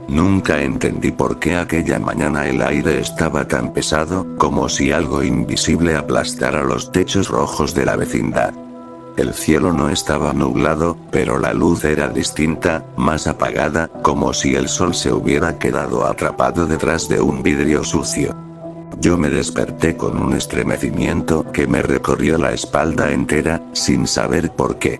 Nunca entendí por qué aquella mañana el aire estaba tan pesado, como si algo invisible aplastara los techos rojos de la vecindad. El cielo no estaba nublado, pero la luz era distinta, más apagada, como si el sol se hubiera quedado atrapado detrás de un vidrio sucio. Yo me desperté con un estremecimiento que me recorrió la espalda entera, sin saber por qué.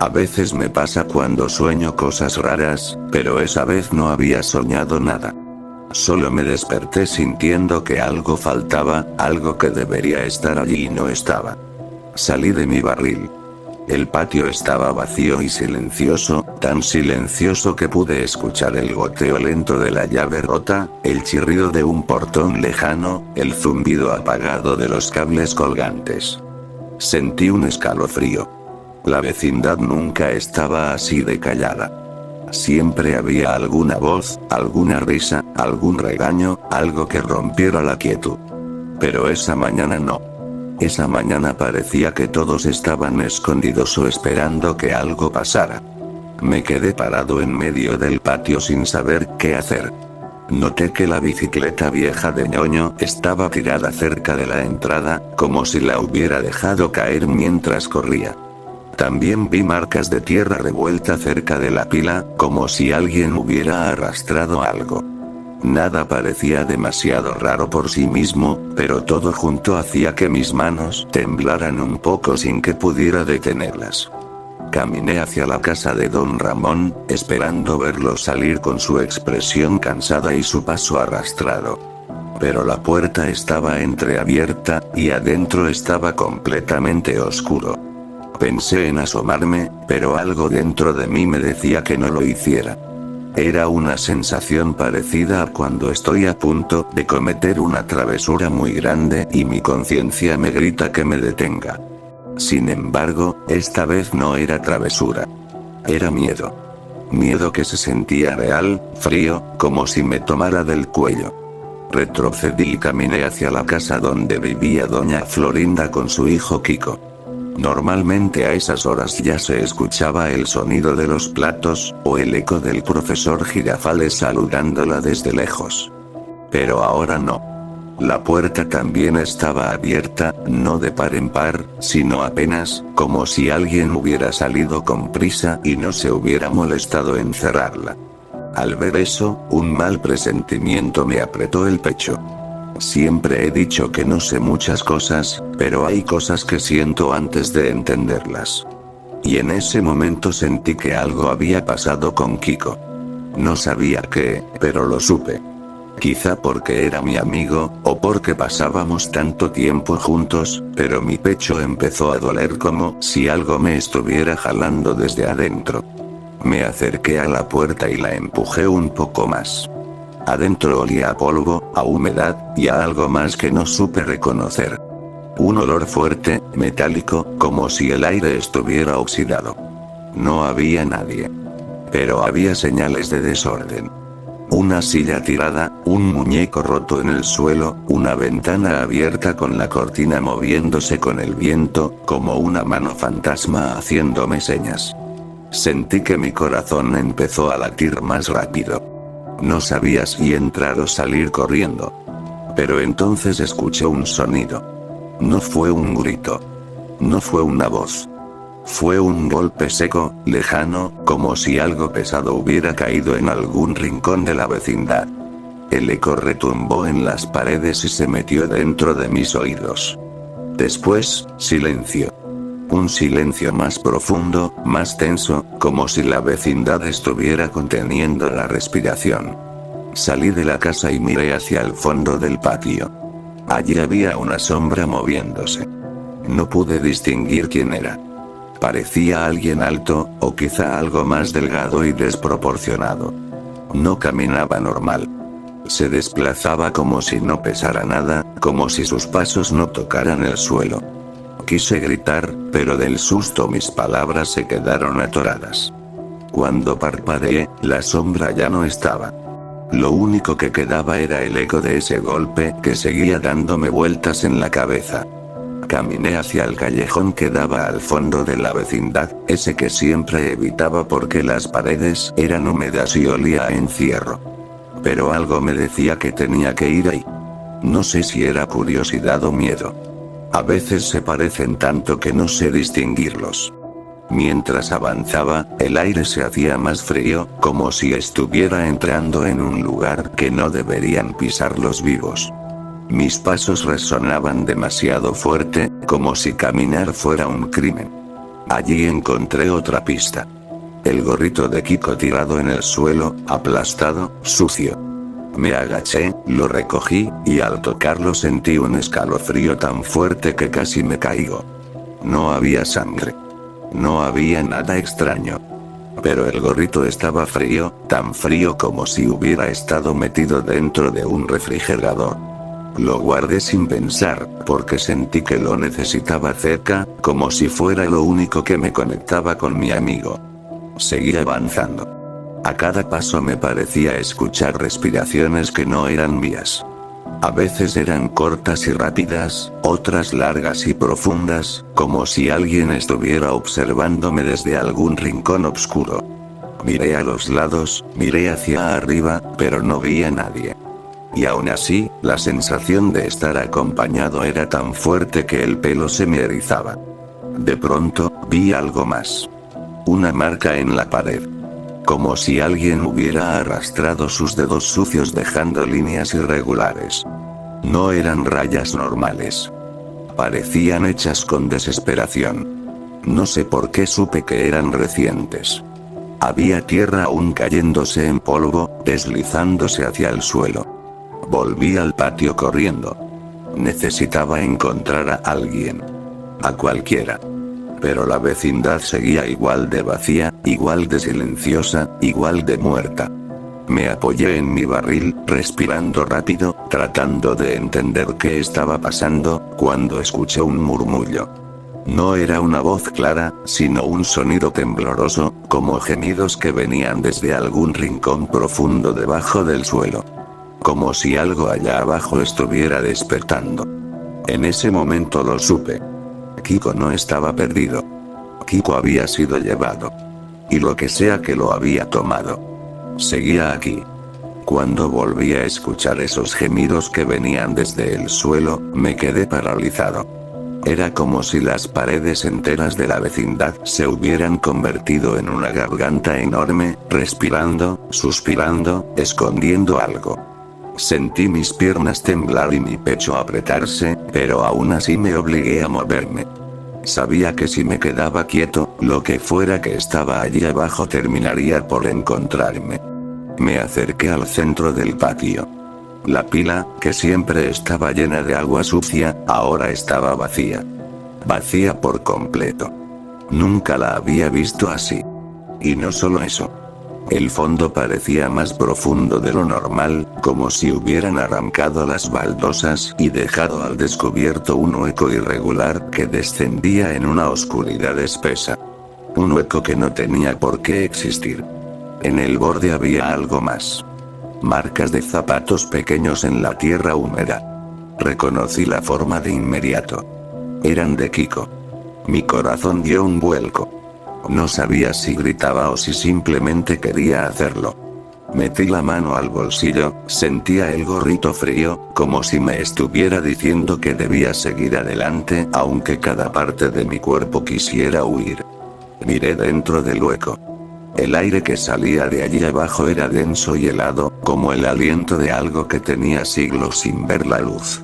A veces me pasa cuando sueño cosas raras, pero esa vez no había soñado nada. Solo me desperté sintiendo que algo faltaba, algo que debería estar allí y no estaba. Salí de mi barril. El patio estaba vacío y silencioso, tan silencioso que pude escuchar el goteo lento de la llave rota, el chirrido de un portón lejano, el zumbido apagado de los cables colgantes. Sentí un escalofrío. La vecindad nunca estaba así de callada. Siempre había alguna voz, alguna risa, algún regaño, algo que rompiera la quietud. Pero esa mañana no. Esa mañana parecía que todos estaban escondidos o esperando que algo pasara. Me quedé parado en medio del patio sin saber qué hacer. Noté que la bicicleta vieja de ñoño estaba tirada cerca de la entrada, como si la hubiera dejado caer mientras corría. También vi marcas de tierra revuelta cerca de la pila, como si alguien hubiera arrastrado algo. Nada parecía demasiado raro por sí mismo, pero todo junto hacía que mis manos temblaran un poco sin que pudiera detenerlas. Caminé hacia la casa de don Ramón, esperando verlo salir con su expresión cansada y su paso arrastrado. Pero la puerta estaba entreabierta, y adentro estaba completamente oscuro. Pensé en asomarme, pero algo dentro de mí me decía que no lo hiciera. Era una sensación parecida a cuando estoy a punto de cometer una travesura muy grande y mi conciencia me grita que me detenga. Sin embargo, esta vez no era travesura. Era miedo. Miedo que se sentía real, frío, como si me tomara del cuello. Retrocedí y caminé hacia la casa donde vivía doña Florinda con su hijo Kiko. Normalmente a esas horas ya se escuchaba el sonido de los platos, o el eco del profesor Girafales saludándola desde lejos. Pero ahora no. La puerta también estaba abierta, no de par en par, sino apenas, como si alguien hubiera salido con prisa y no se hubiera molestado en cerrarla. Al ver eso, un mal presentimiento me apretó el pecho. Siempre he dicho que no sé muchas cosas, pero hay cosas que siento antes de entenderlas. Y en ese momento sentí que algo había pasado con Kiko. No sabía qué, pero lo supe. Quizá porque era mi amigo, o porque pasábamos tanto tiempo juntos, pero mi pecho empezó a doler como si algo me estuviera jalando desde adentro. Me acerqué a la puerta y la empujé un poco más. Adentro olía a polvo, a humedad, y a algo más que no supe reconocer. Un olor fuerte, metálico, como si el aire estuviera oxidado. No había nadie. Pero había señales de desorden. Una silla tirada, un muñeco roto en el suelo, una ventana abierta con la cortina moviéndose con el viento, como una mano fantasma haciéndome señas. Sentí que mi corazón empezó a latir más rápido. No sabía si entrar o salir corriendo. Pero entonces escuché un sonido. No fue un grito. No fue una voz. Fue un golpe seco, lejano, como si algo pesado hubiera caído en algún rincón de la vecindad. El eco retumbó en las paredes y se metió dentro de mis oídos. Después, silencio. Un silencio más profundo, más tenso, como si la vecindad estuviera conteniendo la respiración. Salí de la casa y miré hacia el fondo del patio. Allí había una sombra moviéndose. No pude distinguir quién era. Parecía alguien alto, o quizá algo más delgado y desproporcionado. No caminaba normal. Se desplazaba como si no pesara nada, como si sus pasos no tocaran el suelo. Quise gritar, pero del susto mis palabras se quedaron atoradas. Cuando parpadeé, la sombra ya no estaba. Lo único que quedaba era el eco de ese golpe que seguía dándome vueltas en la cabeza. Caminé hacia el callejón que daba al fondo de la vecindad, ese que siempre evitaba porque las paredes eran húmedas y olía a encierro. pero algo me decía que tenía que ir ahí. No sé si era curiosidad o miedo. A veces se parecen tanto que no sé distinguirlos. Mientras avanzaba, el aire se hacía más frío, como si estuviera entrando en un lugar que no deberían pisar los vivos. Mis pasos resonaban demasiado fuerte, como si caminar fuera un crimen. Allí encontré otra pista. El gorrito de Kiko tirado en el suelo, aplastado, sucio. Me agaché, lo recogí, y al tocarlo sentí un escalofrío tan fuerte que casi me caigo. No había sangre. No había nada extraño. Pero el gorrito estaba frío, tan frío como si hubiera estado metido dentro de un refrigerador. Lo guardé sin pensar, porque sentí que lo necesitaba cerca, como si fuera lo único que me conectaba con mi amigo. Seguí avanzando. A cada paso me parecía escuchar respiraciones que no eran mías. A veces eran cortas y rápidas, otras largas y profundas, como si alguien estuviera observándome desde algún rincón oscuro. Miré a los lados, miré hacia arriba, pero no vi a nadie. Y aún así, la sensación de estar acompañado era tan fuerte que el pelo se me erizaba. De pronto, vi algo más. Una marca en la pared. Como si alguien hubiera arrastrado sus dedos sucios dejando líneas irregulares. No eran rayas normales. Parecían hechas con desesperación. No sé por qué supe que eran recientes. Había tierra aún cayéndose en polvo, deslizándose hacia el suelo. Volví al patio corriendo. Necesitaba encontrar a alguien. A cualquiera. Pero la vecindad seguía igual de vacía, igual de silenciosa, igual de muerta. Me apoyé en mi barril, respirando rápido, tratando de entender qué estaba pasando, cuando escuché un murmullo. No era una voz clara, sino un sonido tembloroso, como gemidos que venían desde algún rincón profundo debajo del suelo. Como si algo allá abajo estuviera despertando. En ese momento lo supe. Kiko no estaba perdido. Kiko había sido llevado. Y lo que sea que lo había tomado. Seguía aquí. Cuando volví a escuchar esos gemidos que venían desde el suelo, me quedé paralizado. Era como si las paredes enteras de la vecindad se hubieran convertido en una garganta enorme, respirando, suspirando, escondiendo algo. Sentí mis piernas temblar y mi pecho apretarse, pero aún así me obligué a moverme. Sabía que si me quedaba quieto, lo que fuera que estaba allí abajo terminaría por encontrarme. Me acerqué al centro del patio. La pila, que siempre estaba llena de agua sucia, ahora estaba vacía. Vacía por completo. Nunca la había visto así. Y no solo eso. El fondo parecía más profundo de lo normal, como si hubieran arrancado las baldosas y dejado al descubierto un hueco irregular que descendía en una oscuridad espesa. Un hueco que no tenía por qué existir. En el borde había algo más. Marcas de zapatos pequeños en la tierra húmeda. Reconocí la forma de inmediato. Eran de Kiko. Mi corazón dio un vuelco. No sabía si gritaba o si simplemente quería hacerlo. Metí la mano al bolsillo, sentía el gorrito frío, como si me estuviera diciendo que debía seguir adelante, aunque cada parte de mi cuerpo quisiera huir. Miré dentro del hueco. El aire que salía de allí abajo era denso y helado, como el aliento de algo que tenía siglos sin ver la luz.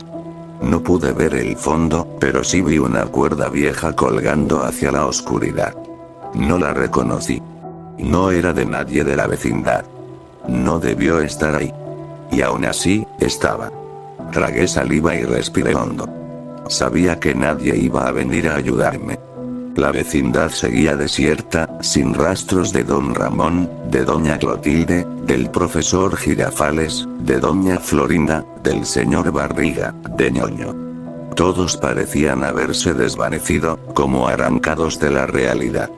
No pude ver el fondo, pero sí vi una cuerda vieja colgando hacia la oscuridad. No la reconocí. No era de nadie de la vecindad. No debió estar ahí. Y aún así, estaba. Tragué saliva y respiré hondo. Sabía que nadie iba a venir a ayudarme. La vecindad seguía desierta, sin rastros de don Ramón, de doña Clotilde, del profesor Girafales, de doña Florinda, del señor Barriga, de ñoño. Todos parecían haberse desvanecido, como arrancados de la realidad.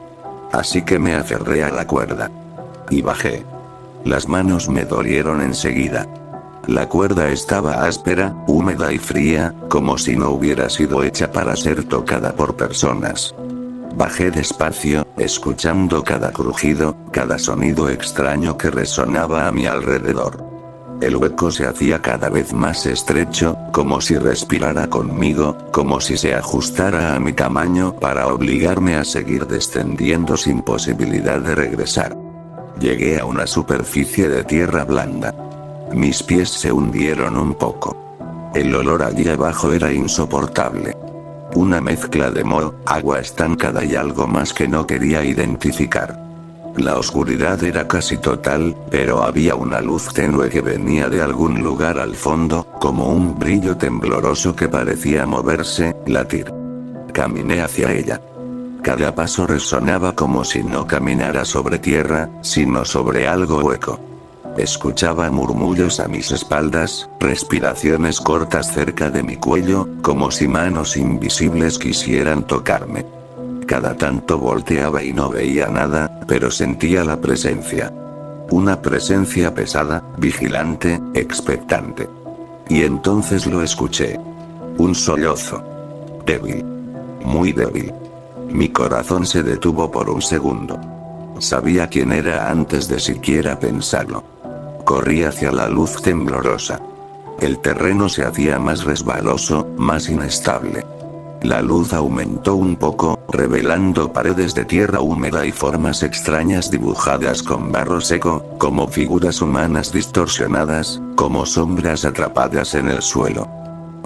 Así que me aferré a la cuerda. Y bajé. Las manos me dolieron enseguida. La cuerda estaba áspera, húmeda y fría, como si no hubiera sido hecha para ser tocada por personas. Bajé despacio, escuchando cada crujido, cada sonido extraño que resonaba a mi alrededor. El hueco se hacía cada vez más estrecho, como si respirara conmigo, como si se ajustara a mi tamaño para obligarme a seguir descendiendo sin posibilidad de regresar. Llegué a una superficie de tierra blanda. Mis pies se hundieron un poco. El olor allí abajo era insoportable. Una mezcla de moho, agua estancada y algo más que no quería identificar. La oscuridad era casi total, pero había una luz tenue que venía de algún lugar al fondo, como un brillo tembloroso que parecía moverse, latir. Caminé hacia ella. Cada paso resonaba como si no caminara sobre tierra, sino sobre algo hueco. Escuchaba murmullos a mis espaldas, respiraciones cortas cerca de mi cuello, como si manos invisibles quisieran tocarme. Cada tanto volteaba y no veía nada, pero sentía la presencia. Una presencia pesada, vigilante, expectante. Y entonces lo escuché. Un sollozo. Débil. Muy débil. Mi corazón se detuvo por un segundo. Sabía quién era antes de siquiera pensarlo. Corrí hacia la luz temblorosa. El terreno se hacía más resbaloso, más inestable. La luz aumentó un poco, revelando paredes de tierra húmeda y formas extrañas dibujadas con barro seco, como figuras humanas distorsionadas, como sombras atrapadas en el suelo.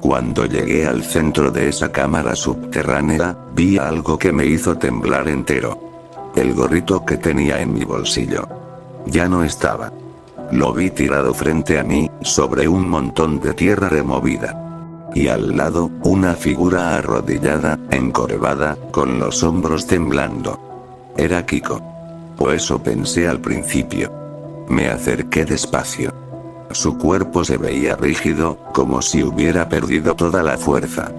Cuando llegué al centro de esa cámara subterránea, vi algo que me hizo temblar entero. El gorrito que tenía en mi bolsillo. Ya no estaba. Lo vi tirado frente a mí, sobre un montón de tierra removida. Y al lado, una figura arrodillada, encorvada, con los hombros temblando. Era Kiko. O eso pensé al principio. Me acerqué despacio. Su cuerpo se veía rígido, como si hubiera perdido toda la fuerza.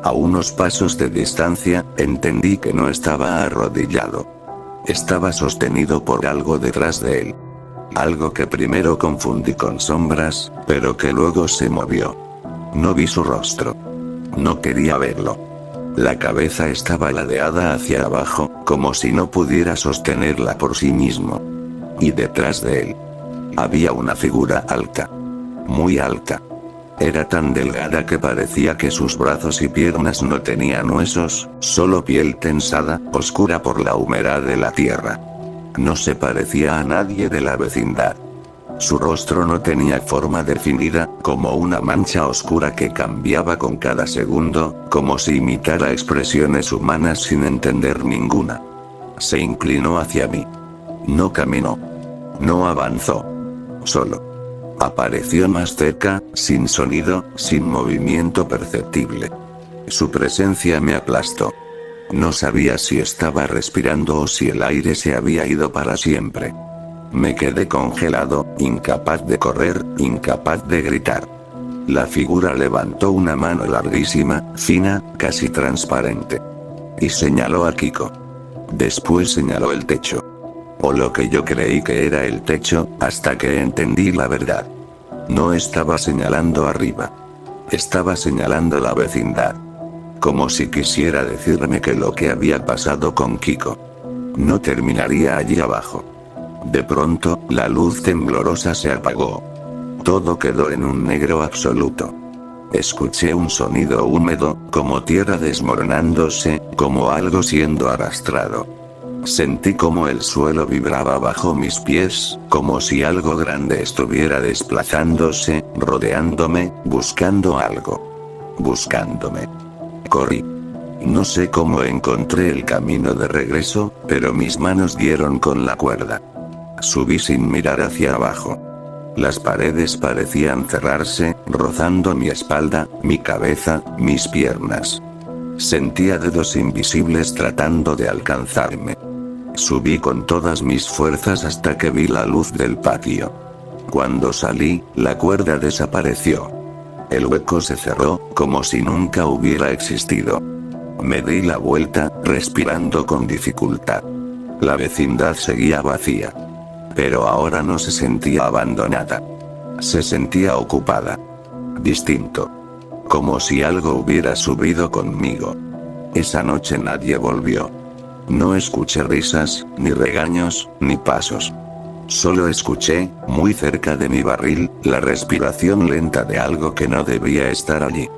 A unos pasos de distancia, entendí que no estaba arrodillado. Estaba sostenido por algo detrás de él. Algo que primero confundí con sombras, pero que luego se movió. No vi su rostro. No quería verlo. La cabeza estaba ladeada hacia abajo, como si no pudiera sostenerla por sí mismo. Y detrás de él había una figura alta. Muy alta. Era tan delgada que parecía que sus brazos y piernas no tenían huesos, solo piel tensada, oscura por la humedad de la tierra. No se parecía a nadie de la vecindad. Su rostro no tenía forma definida, como una mancha oscura que cambiaba con cada segundo, como si imitara expresiones humanas sin entender ninguna. Se inclinó hacia mí. No caminó. No avanzó. Solo. Apareció más cerca, sin sonido, sin movimiento perceptible. Su presencia me aplastó. No sabía si estaba respirando o si el aire se había ido para siempre. Me quedé congelado, incapaz de correr, incapaz de gritar. La figura levantó una mano larguísima, fina, casi transparente. Y señaló a Kiko. Después señaló el techo. O lo que yo creí que era el techo, hasta que entendí la verdad. No estaba señalando arriba. Estaba señalando la vecindad. Como si quisiera decirme que lo que había pasado con Kiko no terminaría allí abajo. De pronto, la luz temblorosa se apagó. Todo quedó en un negro absoluto. Escuché un sonido húmedo, como tierra desmoronándose, como algo siendo arrastrado. Sentí como el suelo vibraba bajo mis pies, como si algo grande estuviera desplazándose, rodeándome, buscando algo. Buscándome. Corrí. No sé cómo encontré el camino de regreso, pero mis manos dieron con la cuerda. Subí sin mirar hacia abajo. Las paredes parecían cerrarse, rozando mi espalda, mi cabeza, mis piernas. Sentía dedos invisibles tratando de alcanzarme. Subí con todas mis fuerzas hasta que vi la luz del patio. Cuando salí, la cuerda desapareció. El hueco se cerró, como si nunca hubiera existido. Me di la vuelta, respirando con dificultad. La vecindad seguía vacía. Pero ahora no se sentía abandonada. Se sentía ocupada. Distinto. Como si algo hubiera subido conmigo. Esa noche nadie volvió. No escuché risas, ni regaños, ni pasos. Solo escuché, muy cerca de mi barril, la respiración lenta de algo que no debía estar allí.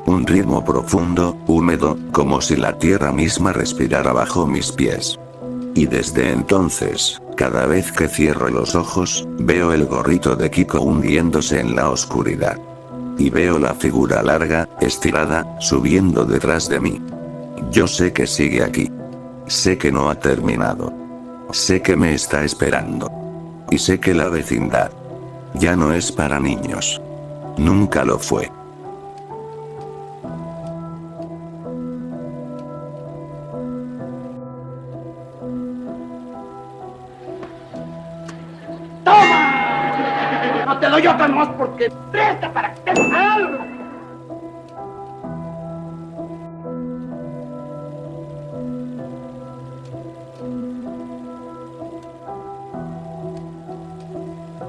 Un ritmo profundo, húmedo, como si la tierra misma respirara bajo mis pies. Y desde entonces, cada vez que cierro los ojos, veo el gorrito de Kiko hundiéndose en la oscuridad. Y veo la figura larga, estirada, subiendo detrás de mí. Yo sé que sigue aquí. Sé que no ha terminado. Sé que me está esperando. Y sé que la vecindad ya no es para niños. Nunca lo fue. ¡Toma! No te doy otra más porque presta para que te algo.